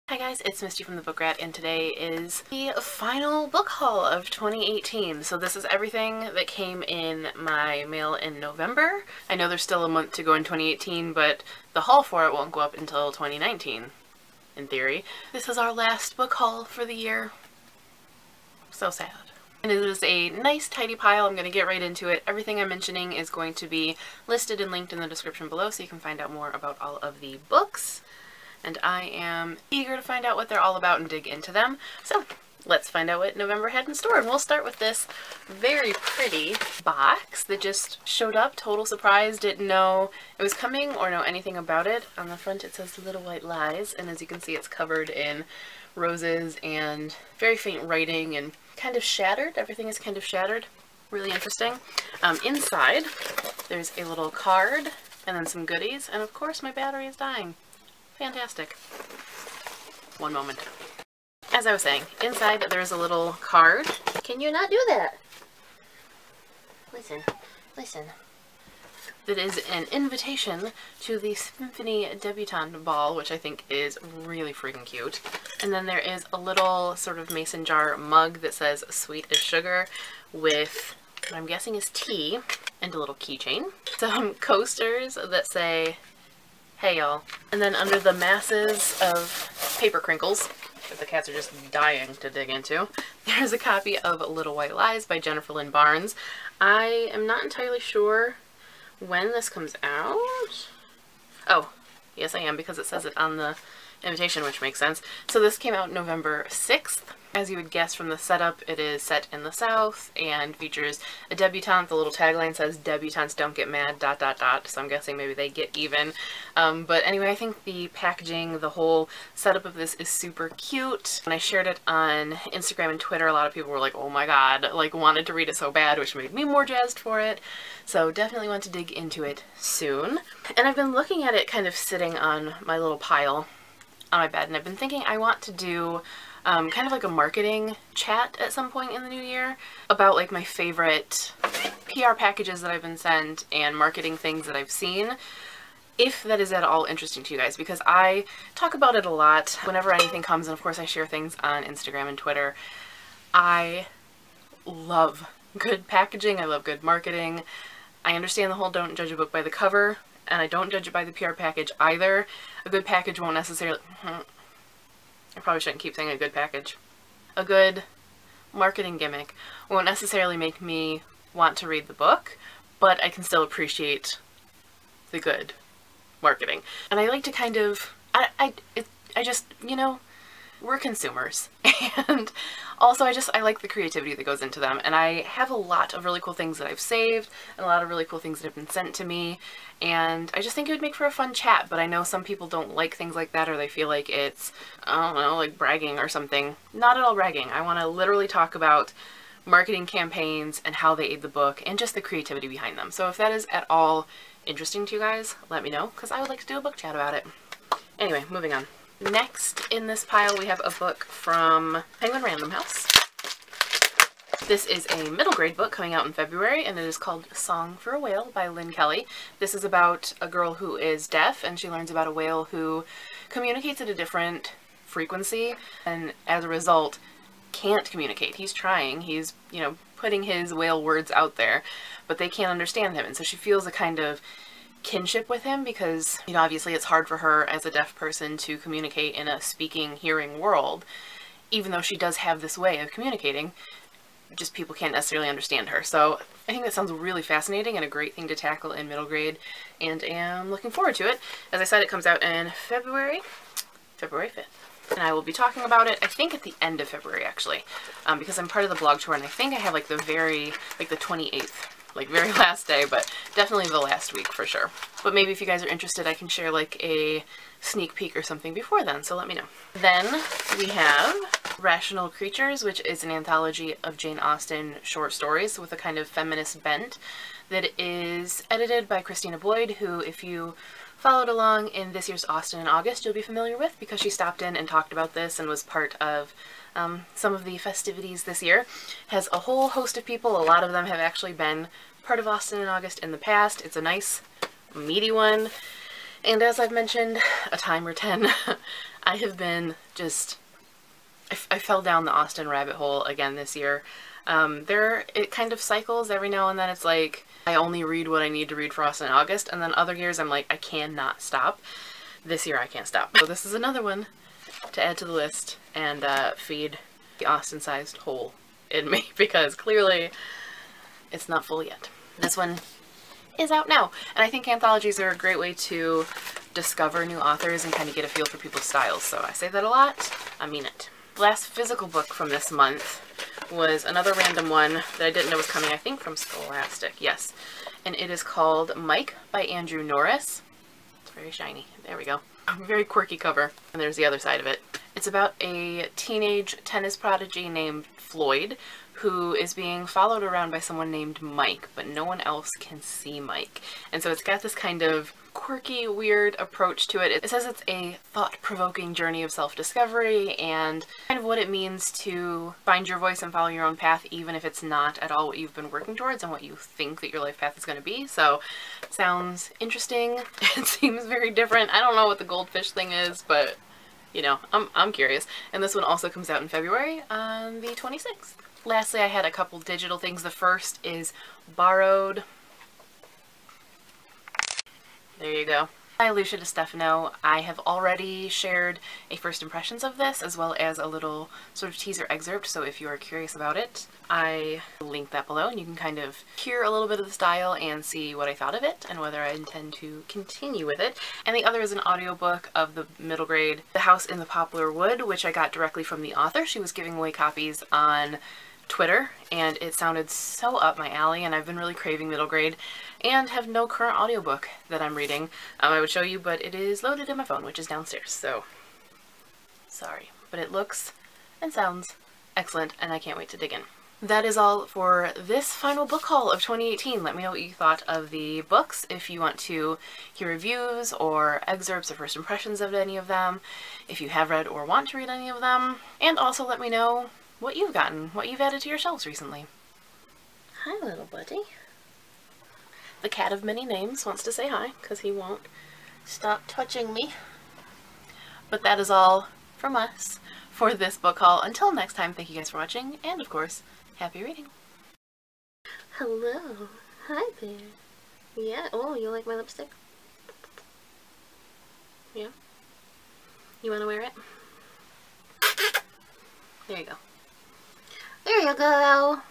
Hi guys, it's Misty from the Book Rat, and today is the final book haul of 2018. So this is everything that came in my mail in November. I know there's still a month to go in 2018, but the haul for it won't go up until 2019, in theory. This is our last book haul for the year. So sad. And it is a nice tidy pile. I'm going to get right into it. Everything I'm mentioning is going to be listed and linked in the description below so you can find out more about all of the books. And I am eager to find out what they're all about and dig into them. So let's find out what November had in store. And we'll start with this very pretty box that just showed up. Total surprise. Didn't know it was coming or know anything about it. On the front it says Little White Lies, and as you can see it's covered in roses and very faint writing and kind of shattered. Everything is kind of shattered. Really interesting. Inside there's a little card and then some goodies, and of course my battery is dying. Fantastic. One moment. As I was saying, inside there's a little card. Can you not do that? Listen, listen. That is an invitation to the Symphony Debutante Ball, which I think is really freaking cute. And then there is a little sort of mason jar mug that says sweet as sugar with what I'm guessing is tea, and a little keychain. Some coasters that say hey y'all. And then under the masses of paper crinkles that the cats are just dying to dig into, there's a copy of Little White Lies by Jennifer Lynn Barnes. I am not entirely sure when this comes out. Oh, yes I am, because it says it on the invitation, which makes sense. So this came out November 6th. As you would guess from the setup, it is set in the South and features a debutante. The little tagline says, "Debutantes don't get mad, ... So I'm guessing maybe they get even. But anyway, I think the packaging, the whole setup of this is super cute. When I shared it on Instagram and Twitter, a lot of people were like, oh my god, like wanted to read it so bad, which made me more jazzed for it. So definitely want to dig into it soon. And I've been looking at it kind of sitting on my little pile on my bed, and I've been thinking I want to do kind of like a marketing chat at some point in the new year about like my favorite PR packages that I've been sent and marketing things that I've seen, if that is at all interesting to you guys, because I talk about it a lot whenever anything comes, and of course I share things on Instagram and Twitter. I love good packaging, I love good marketing. I understand the whole don't judge a book by the cover, and I don't judge it by the PR package either. A good package won't necessarily... I probably shouldn't keep saying a good package. A good marketing gimmick won't necessarily make me want to read the book, but I can still appreciate the good marketing. And I like to kind of... I just, you know, we're consumers. And also I like the creativity that goes into them. And I have a lot of really cool things that I've saved and a lot of really cool things that have been sent to me. And I just think it would make for a fun chat, but I know some people don't like things like that, or they feel like it's, I don't know, like bragging or something. Not at all bragging. I want to literally talk about marketing campaigns and how they aid the book and just the creativity behind them. So if that is at all interesting to you guys, let me know, because I would like to do a book chat about it. Anyway, moving on. Next in this pile we have a book from Penguin Random House. This is a middle grade book coming out in February, and it is called Song for a Whale by Lynn Kelly. This is about a girl who is deaf, and she learns about a whale who communicates at a different frequency, and as a result can't communicate. He's trying, he's, you know, putting his whale words out there, but they can't understand him, and so she feels a kind of kinship with him because, you know, obviously it's hard for her as a deaf person to communicate in a speaking, hearing world, even though she does have this way of communicating. Just people can't necessarily understand her. So I think that sounds really fascinating and a great thing to tackle in middle grade, and am looking forward to it. As I said, it comes out in February 5th. And I will be talking about it, I think, at the end of February, actually, because I'm part of the blog tour, and I think I have like the 28th, like very last day, but definitely the last week for sure. But maybe if you guys are interested, I can share like a sneak peek or something before then, so let me know. Then we have Rational Creatures, which is an anthology of Jane Austen short stories with a kind of feminist bent that is edited by Christina Boyd, who, if you followed along in this year's Austen in August, you'll be familiar with because she stopped in and talked about this and was part of some of the festivities this year. Has a whole host of people. A lot of them have actually been part of Austen in August in the past. It's a nice, meaty one. And as I've mentioned a time or 10, I have been just, I fell down the Austen rabbit hole again this year. It kind of cycles every now and then. It's like, I only read what I need to read for Austen in August, and then other years I'm like, I cannot stop. This year I can't stop. So this is another one to add to the list and feed the Austen-sized hole in me, because clearly it's not full yet. This one is out now, and I think anthologies are a great way to discover new authors and kind of get a feel for people's styles, so I say that a lot. I mean it. Last physical book from this month was another random one that I didn't know was coming, I think from Scholastic, yes. And it is called Mike by Andrew Norris. It's very shiny. There we go. Very quirky cover. And there's the other side of it. It's about a teenage tennis prodigy named Floyd who is being followed around by someone named Mike, but no one else can see Mike. And so it's got this kind of quirky, weird approach to it. It says it's a thought-provoking journey of self-discovery and kind of what it means to find your voice and follow your own path, even if it's not at all what you've been working towards and what you think that your life path is going to be. So it sounds interesting. It seems very different. I don't know what the goldfish thing is, but you know, I'm curious. And this one also comes out in February on the 26th. Lastly, I had a couple digital things. The first is Borrowed. There you go. By Lucia DiStefano. I have already shared a first impressions of this as well as a little sort of teaser excerpt, so if you are curious about it, I will link that below and you can kind of hear a little bit of the style and see what I thought of it and whether I intend to continue with it. And the other is an audiobook of the middle grade The House in the Poplar Wood, which I got directly from the author. She was giving away copies on Twitter and it sounded so up my alley, and I've been really craving middle grade and have no current audiobook that I'm reading. I would show you, but it is loaded in my phone, which is downstairs, so sorry. But it looks and sounds excellent and I can't wait to dig in. That is all for this final book haul of 2018. Let me know what you thought of the books, if you want to hear reviews or excerpts or first impressions of any of them, if you have read or want to read any of them, and also let me know what you've gotten, what you've added to your shelves recently. Hi, little buddy. The cat of many names wants to say hi, because he won't stop touching me. But that is all from us for this book haul. Until next time, thank you guys for watching, and of course, happy reading. Hello. Hi there. Yeah, oh, you like my lipstick? Yeah? You want to wear it? There you go. There you go.